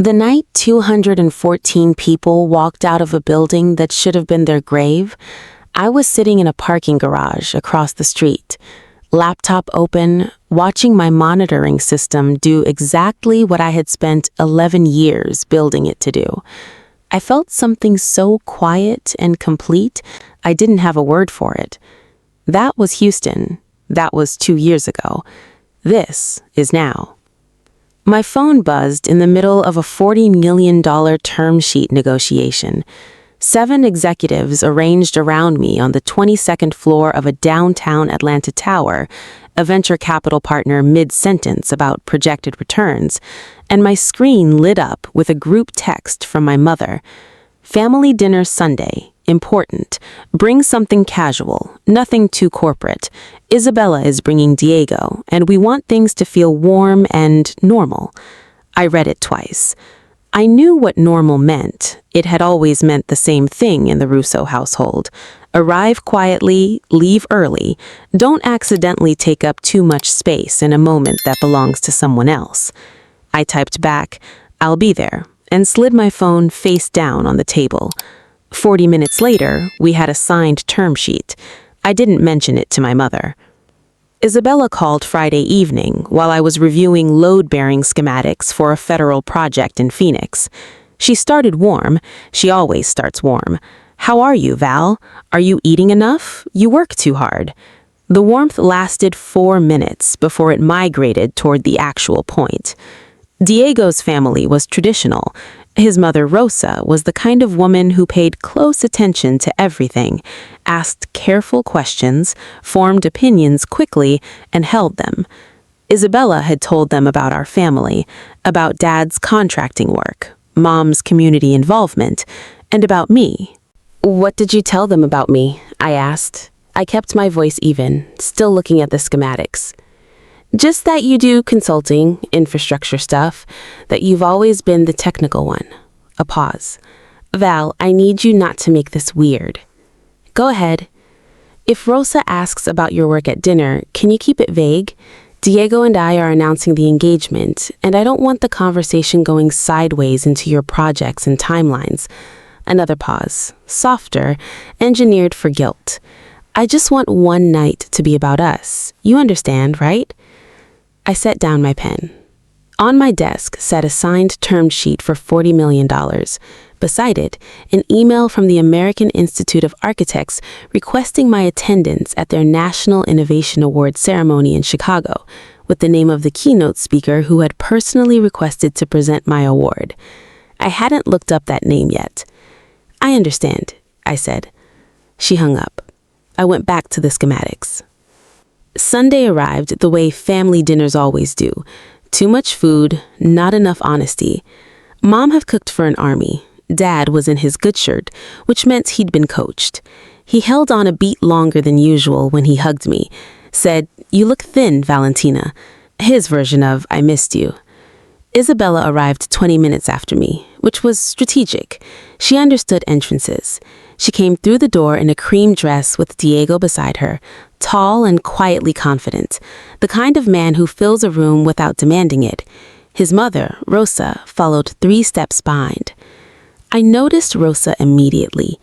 The night 214 people walked out of a building that should have been their grave, I was sitting in a parking garage across the street, laptop open, watching my monitoring system do exactly what I had spent 11 years building it to do. I felt something so quiet and complete, I didn't have a word for it. That was Houston. That was 2 years ago. This is now. My phone buzzed in the middle of a $40 million term sheet negotiation. 7 executives arranged around me on the 22nd floor of a downtown Atlanta tower, a venture capital partner mid-sentence about projected returns, and my screen lit up with a group text from my mother. Family dinner Sunday. Important. Bring something casual, nothing too corporate. Isabella is bringing Diego, and we want things to feel warm and normal. I read it twice. I knew what normal meant. It had always meant the same thing in the Russo household. Arrive quietly, leave early. Don't accidentally take up too much space in a moment that belongs to someone else. I typed back, "I'll be there," and slid my phone face down on the table. 40 minutes later, we had a signed term sheet. I didn't mention it to my mother. Isabella called Friday evening while I was reviewing load-bearing schematics for a federal project in Phoenix. She started warm. She always starts warm. "How are you, Val? Are you eating enough? You work too hard." The warmth lasted 4 minutes before it migrated toward the actual point. Diego's family was traditional. His mother, Rosa, was the kind of woman who paid close attention to everything, asked careful questions, formed opinions quickly, and held them. Isabella had told them about our family, about Dad's contracting work, Mom's community involvement, and about me. "What did you tell them about me?" I asked. I kept my voice even, still looking at the schematics. "Just that you do consulting, infrastructure stuff, that you've always been the technical one." A pause. "Val, I need you not to make this weird." "Go ahead." "If Rosa asks about your work at dinner, can you keep it vague? Diego and I are announcing the engagement, and I don't want the conversation going sideways into your projects and timelines." Another pause. Softer, engineered for guilt. "I just want one night to be about us. You understand, right?" I set down my pen. On my desk sat a signed term sheet for $40 million. Beside it, an email from the American Institute of Architects requesting my attendance at their National Innovation Award ceremony in Chicago, with the name of the keynote speaker who had personally requested to present my award. I hadn't looked up that name yet. "I understand," I said. She hung up. I went back to the schematics. Sunday arrived the way family dinners always do. Too much food, not enough honesty. Mom had cooked for an army. Dad was in his good shirt, which meant he'd been coached. He held on a beat longer than usual when he hugged me, said, "You look thin, Valentina." His version of, "I missed you." Isabella arrived 20 minutes after me, which was strategic. She understood entrances. She came through the door in a cream dress with Diego beside her, tall and quietly confident, the kind of man who fills a room without demanding it. His mother, Rosa, followed 3 steps behind. I noticed Rosa immediately,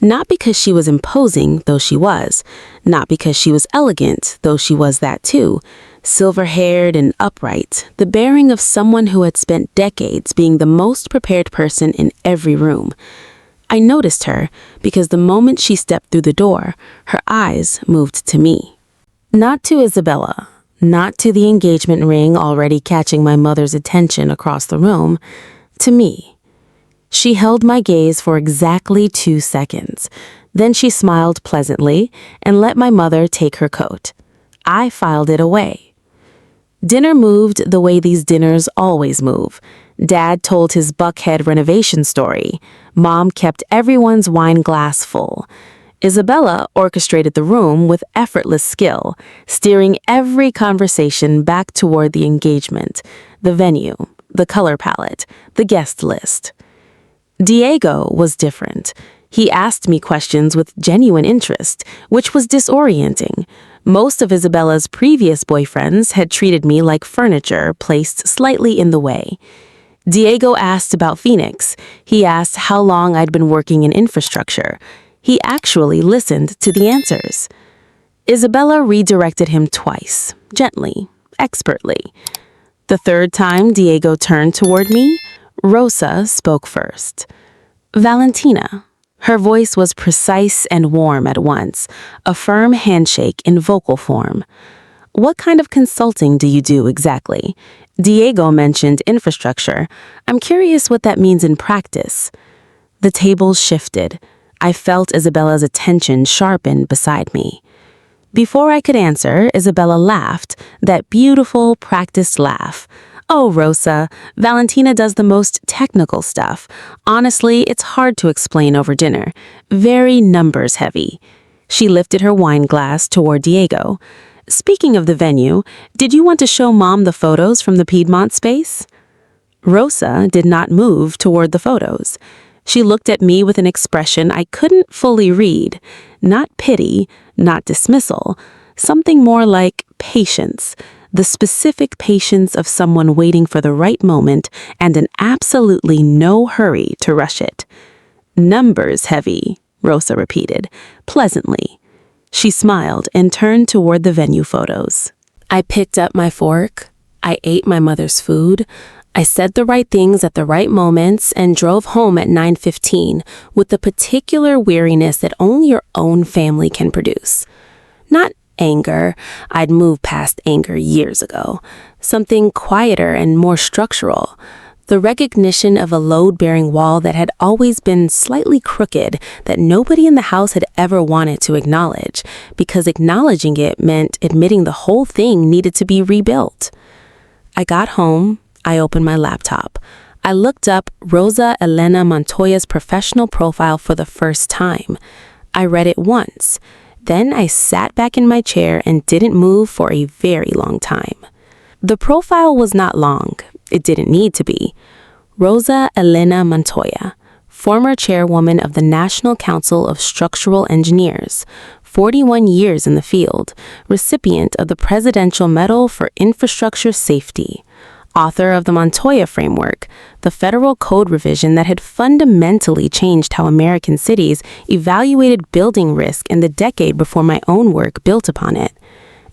not because she was imposing, though she was, not because she was elegant, though she was that too, silver-haired and upright, the bearing of someone who had spent decades being the most prepared person in every room. I noticed her because the moment she stepped through the door, her eyes moved to me. Not to Isabella, not to the engagement ring already catching my mother's attention across the room, to me. She held my gaze for exactly 2 seconds. Then she smiled pleasantly and let my mother take her coat. I filed it away. Dinner moved the way these dinners always move. Dad told his Buckhead renovation story. Mom kept everyone's wine glass full. Isabella orchestrated the room with effortless skill, steering every conversation back toward the engagement, the venue, the color palette, the guest list. Diego was different. He asked me questions with genuine interest, which was disorienting. Most of Isabella's previous boyfriends had treated me like furniture placed slightly in the way. Diego asked about Phoenix. He asked how long I'd been working in infrastructure. He actually listened to the answers. Isabella redirected him twice, gently, expertly. The third time Diego turned toward me, Rosa spoke first. Valentina. Her voice was precise and warm at once, a firm handshake in vocal form. What kind of consulting do you do exactly? Diego mentioned infrastructure. I'm curious what that means in practice. The tables shifted. I felt Isabella's attention sharpen beside me. Before I could answer, Isabella laughed, that beautiful, practiced laugh. Oh, Rosa, Valentina does the most technical stuff. Honestly, it's hard to explain over dinner. Very numbers heavy. She lifted her wine glass toward Diego. Speaking of the venue, did you want to show Mom the photos from the Piedmont space? Rosa did not move toward the photos. She looked at me with an expression I couldn't fully read. Not pity, not dismissal. Something more like patience. The specific patience of someone waiting for the right moment and in absolutely no hurry to rush it. Numbers heavy, Rosa repeated, pleasantly. She smiled and turned toward the venue photos. I picked up my fork. I ate my mother's food. I said the right things at the right moments and drove home at 9:15 with the particular weariness that only your own family can produce. Not anger. I'd moved past anger years ago. Something quieter and more structural. The recognition of a load-bearing wall that had always been slightly crooked that nobody in the house had ever wanted to acknowledge, because acknowledging it meant admitting the whole thing needed to be rebuilt. I got home. I opened my laptop. I looked up Rosa Elena Montoya's professional profile for the first time. I read it once. Then I sat back in my chair and didn't move for a very long time. The profile was not long. It didn't need to be. Rosa Elena Montoya, former chairwoman of the National Council of Structural Engineers, 41 years in the field, recipient of the Presidential Medal for Infrastructure Safety, author of the Montoya Framework, the federal code revision that had fundamentally changed how American cities evaluated building risk in the decade before my own work built upon it.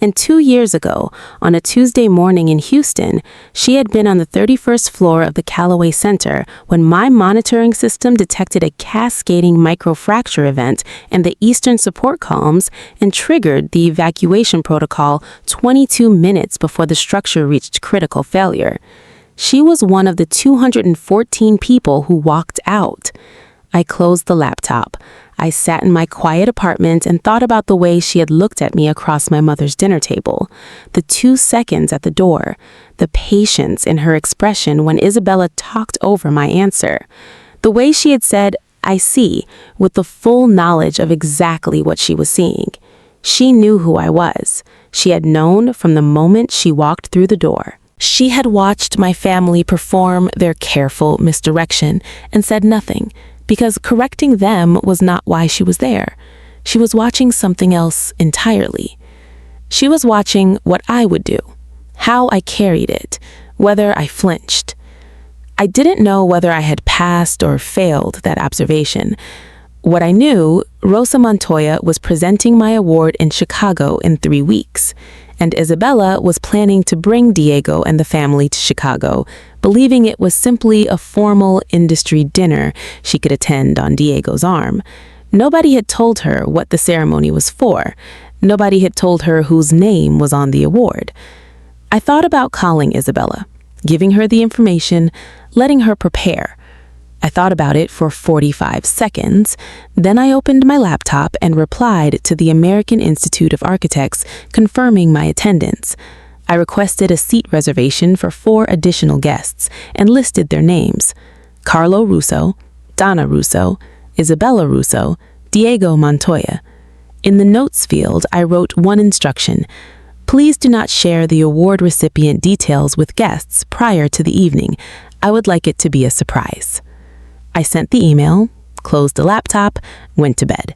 And 2 years ago, on a Tuesday morning in Houston, she had been on the 31st floor of the Callaway Center when my monitoring system detected a cascading microfracture event in the eastern support columns and triggered the evacuation protocol 22 minutes before the structure reached critical failure. She was one of the 214 people who walked out. I closed the laptop. I sat in my quiet apartment and thought about the way she had looked at me across my mother's dinner table, the 2 seconds at the door, the patience in her expression when Isabella talked over my answer, the way she had said, "I see," with the full knowledge of exactly what she was seeing. She knew who I was. She had known from the moment she walked through the door. She had watched my family perform their careful misdirection and said nothing, because correcting them was not why she was there. She was watching something else entirely. She was watching what I would do, how I carried it, whether I flinched. I didn't know whether I had passed or failed that observation. What I knew, Rosa Montoya was presenting my award in Chicago in 3 weeks, and Isabella was planning to bring Diego and the family to Chicago, believing it was simply a formal industry dinner she could attend on Diego's arm. Nobody had told her what the ceremony was for. Nobody had told her whose name was on the award. I thought about calling Isabella, giving her the information, letting her prepare. I thought about it for 45 seconds. Then I opened my laptop and replied to the American Institute of Architects, confirming my attendance. I requested a seat reservation for 4 additional guests and listed their names: Carlo Russo, Donna Russo, Isabella Russo, Diego Montoya. In the notes field, I wrote one instruction: please do not share the award recipient details with guests prior to the evening. I would like it to be a surprise. I sent the email, closed the laptop, went to bed.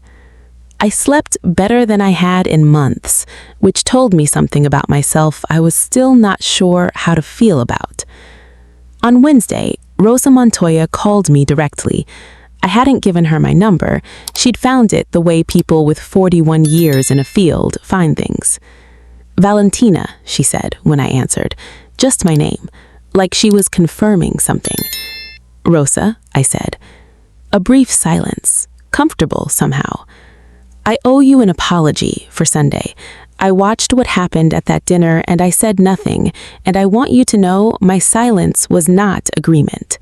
I slept better than I had in months, which told me something about myself I was still not sure how to feel about. On Wednesday, Rosa Montoya called me directly. I hadn't given her my number. She'd found it the way people with 41 years in a field find things. Valentina, she said when I answered. Just my name, like she was confirming something. Rosa, I said. A brief silence, comfortable somehow. I owe you an apology for Sunday. I watched what happened at that dinner and I said nothing, and I want you to know my silence was not agreement.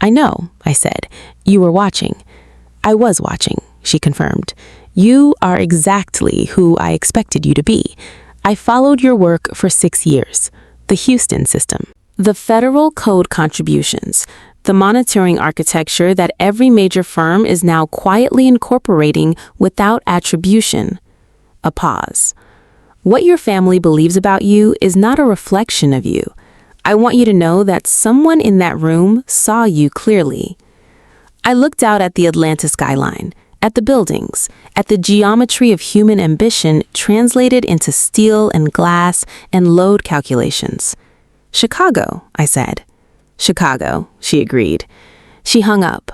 I know, I said. You were watching. I was watching, she confirmed. You are exactly who I expected you to be. I followed your work for 6 years. The Houston system. The federal code contributions. The monitoring architecture that every major firm is now quietly incorporating without attribution. A pause. What your family believes about you is not a reflection of you. I want you to know that someone in that room saw you clearly. I looked out at the Atlanta skyline, at the buildings, at the geometry of human ambition translated into steel and glass and load calculations. Chicago, I said. Chicago, she agreed. She hung up.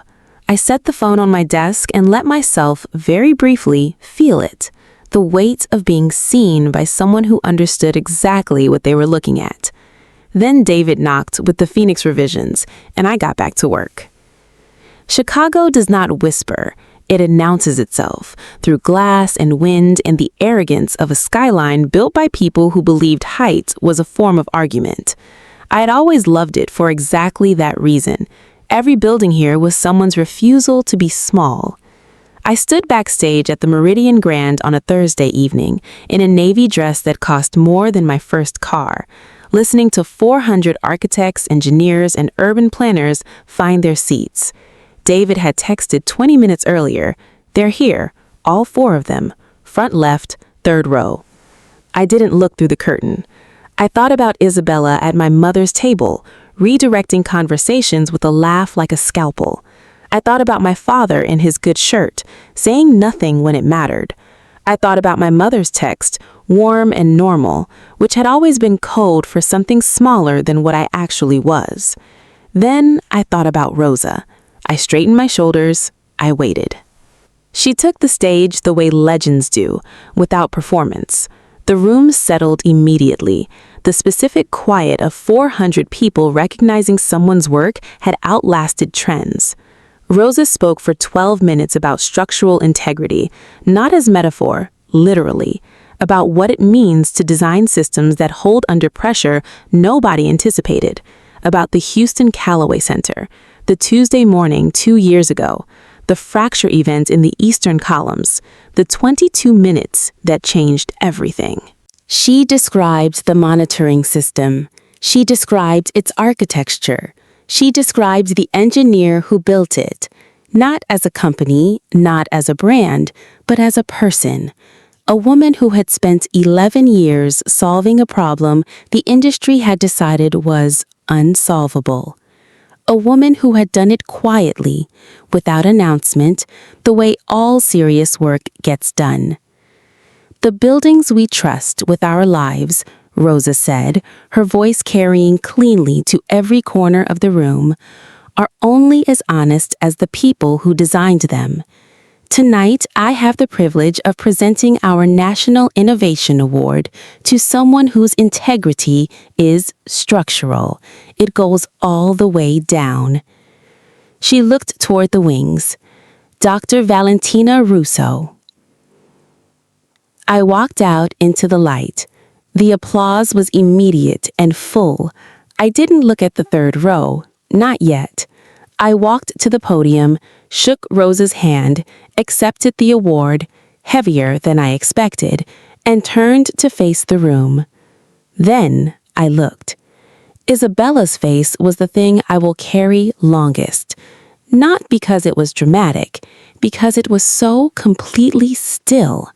I set the phone on my desk and let myself, very briefly, feel it. The weight of being seen by someone who understood exactly what they were looking at. Then David knocked with the Phoenix revisions, and I got back to work. Chicago does not whisper. It announces itself through glass and wind and the arrogance of a skyline built by people who believed height was a form of argument. I had always loved it for exactly that reason. Every building here was someone's refusal to be small. I stood backstage at the Meridian Grand on a Thursday evening in a navy dress that cost more than my first car, listening to 400 architects, engineers, and urban planners find their seats. David had texted 20 minutes earlier. They're here, all 4 of them, front left, 3rd row. I didn't look through the curtain. I thought about Isabella at my mother's table, redirecting conversations with a laugh like a scalpel. I thought about my father in his good shirt, saying nothing when it mattered. I thought about my mother's text, warm and normal, which had always been code for something smaller than what I actually was. Then I thought about Rosa. I straightened my shoulders. I waited. She took the stage the way legends do, without performance. The room settled immediately. The specific quiet of 400 people recognizing someone's work had outlasted trends. Rosa spoke for 12 minutes about structural integrity, not as metaphor, literally, about what it means to design systems that hold under pressure nobody anticipated, about the Houston Callaway Center, the Tuesday morning 2 years ago, the fracture event in the eastern columns, the 22 minutes that changed everything. She described the monitoring system. She described its architecture. She described the engineer who built it, not as a company, not as a brand, but as a person. A woman who had spent 11 years solving a problem the industry had decided was unsolvable. A woman who had done it quietly, without announcement, the way all serious work gets done. The buildings we trust with our lives, Rosa said, her voice carrying cleanly to every corner of the room, are only as honest as the people who designed them. Tonight, I have the privilege of presenting our National Innovation Award to someone whose integrity is structural. It goes all the way down. She looked toward the wings. Dr. Valentina Russo. I walked out into the light. The applause was immediate and full. I didn't look at the 3rd row, not yet. I walked to the podium, shook Rosa's hand, accepted the award, heavier than I expected, and turned to face the room. Then I looked. Isabella's face was the thing I will carry longest. Not because it was dramatic, because it was so completely still.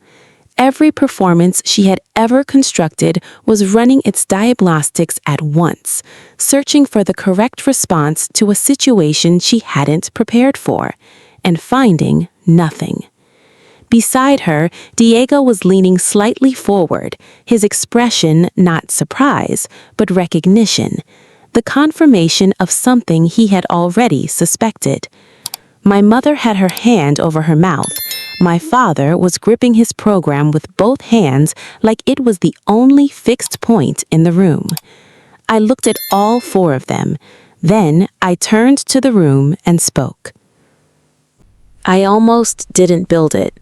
Every performance she had ever constructed was running its diagnostics at once, searching for the correct response to a situation she hadn't prepared for, and finding nothing. Beside her, Diego was leaning slightly forward, his expression not surprise, but recognition. the confirmation of something he had already suspected. My mother had her hand over her mouth. My father was gripping his program with both hands like it was the only fixed point in the room. I looked at all four of them. Then I turned to the room and spoke. I almost didn't build it.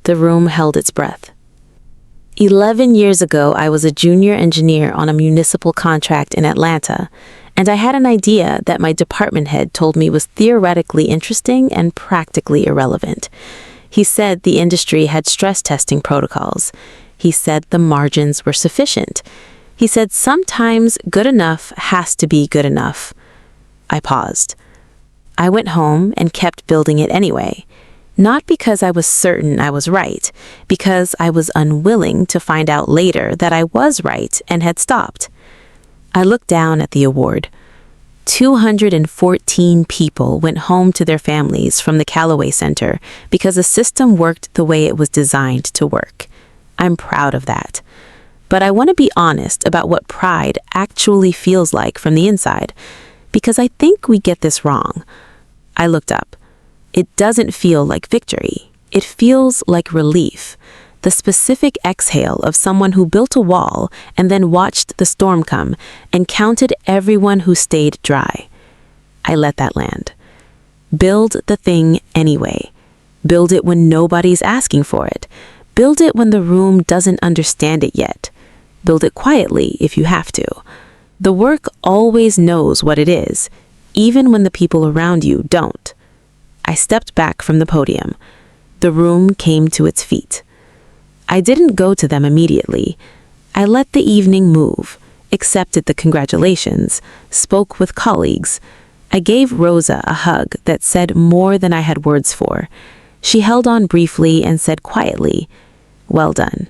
The room held its breath. 11 years ago, I was a junior engineer on a municipal contract in Atlanta, and I had an idea that my department head told me was theoretically interesting and practically irrelevant. He said the industry had stress testing protocols. He said the margins were sufficient. He said sometimes good enough has to be good enough. I paused. I went home and kept building it anyway. Not because I was certain I was right, because I was unwilling to find out later that I was right and had stopped. I looked down at the award. 214 people went home to their families from the Callaway Center because the system worked the way it was designed to work. I'm proud of that. But I want to be honest about what pride actually feels like from the inside, because I think we get this wrong. I looked up. It doesn't feel like victory. It feels like relief. The specific exhale of someone who built a wall and then watched the storm come and counted everyone who stayed dry. I let that land. Build the thing anyway. Build it when nobody's asking for it. Build it when the room doesn't understand it yet. Build it quietly if you have to. The work always knows what it is, even when the people around you don't. I stepped back from the podium. The room came to its feet. I didn't go to them immediately. I let the evening move, accepted the congratulations, spoke with colleagues. I gave Rosa a hug that said more than I had words for. She held on briefly and said quietly, "Well done."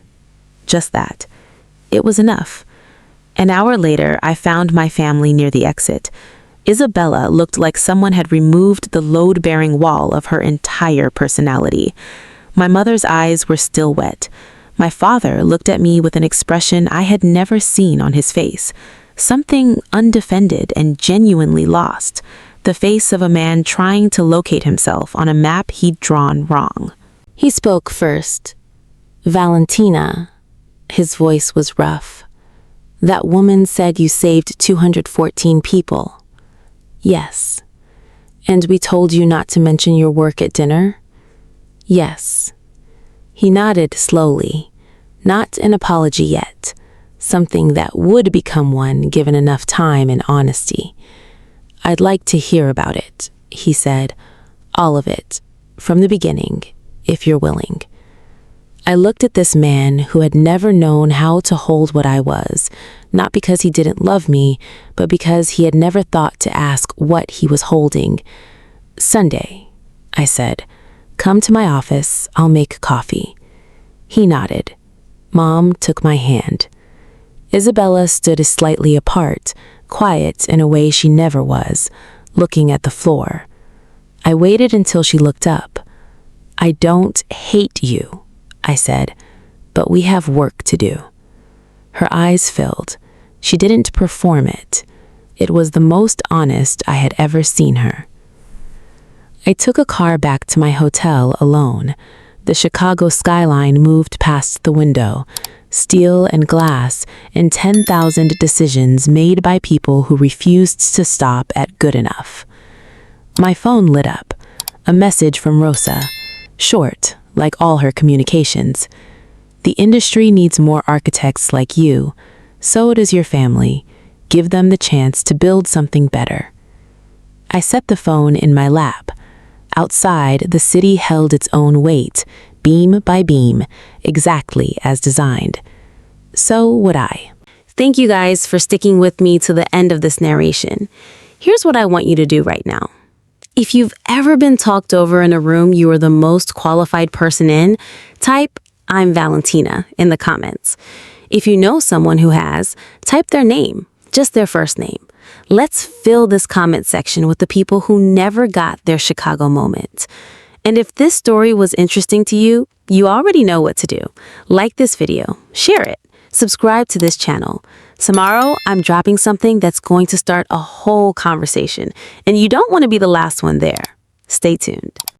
Just that. It was enough. An hour later, I found my family near the exit. Isabella looked like someone had removed the load-bearing wall of her entire personality. My mother's eyes were still wet. My father looked at me with an expression I had never seen on his face, something undefended and genuinely lost, the face of a man trying to locate himself on a map he'd drawn wrong. He spoke first. "Valentina." His voice was rough. "That woman said you saved 214 people." "Yes." "And we told you not to mention your work at dinner?" "Yes." He nodded slowly. Not an apology yet. Something that would become one given enough time and honesty. "I'd like to hear about it," he said. "All of it. From the beginning, if you're willing." I looked at this man who had never known how to hold what I was, not because he didn't love me, but because he had never thought to ask what he was holding. "Sunday," I said. "Come to my office, I'll make coffee." He nodded. Mom took my hand. Isabella stood slightly apart, quiet in a way she never was, looking at the floor. I waited until she looked up. "I don't hate you," I said, "but we have work to do." Her eyes filled. She didn't perform it. It was the most honest I had ever seen her. I took a car back to my hotel alone. The Chicago skyline moved past the window, steel and glass, and 10,000 decisions made by people who refused to stop at good enough. My phone lit up. A message from Rosa. Short, like all her communications. "The industry needs more architects like you. So does your family. Give them the chance to build something better." I set the phone in my lap. Outside, the city held its own weight, beam by beam, exactly as designed. So would I. Thank you guys for sticking with me to the end of this narration. Here's what I want you to do right now. If you've ever been talked over in a room you are the most qualified person in, type "I'm Valentina" in the comments. If you know someone who has, type their name, just their first name. Let's fill this comment section with the people who never got their Chicago moment. And if this story was interesting to you, you already know what to do. Like this video, share it, subscribe to this channel. Tomorrow, I'm dropping something that's going to start a whole conversation, and you don't want to be the last one there. Stay tuned.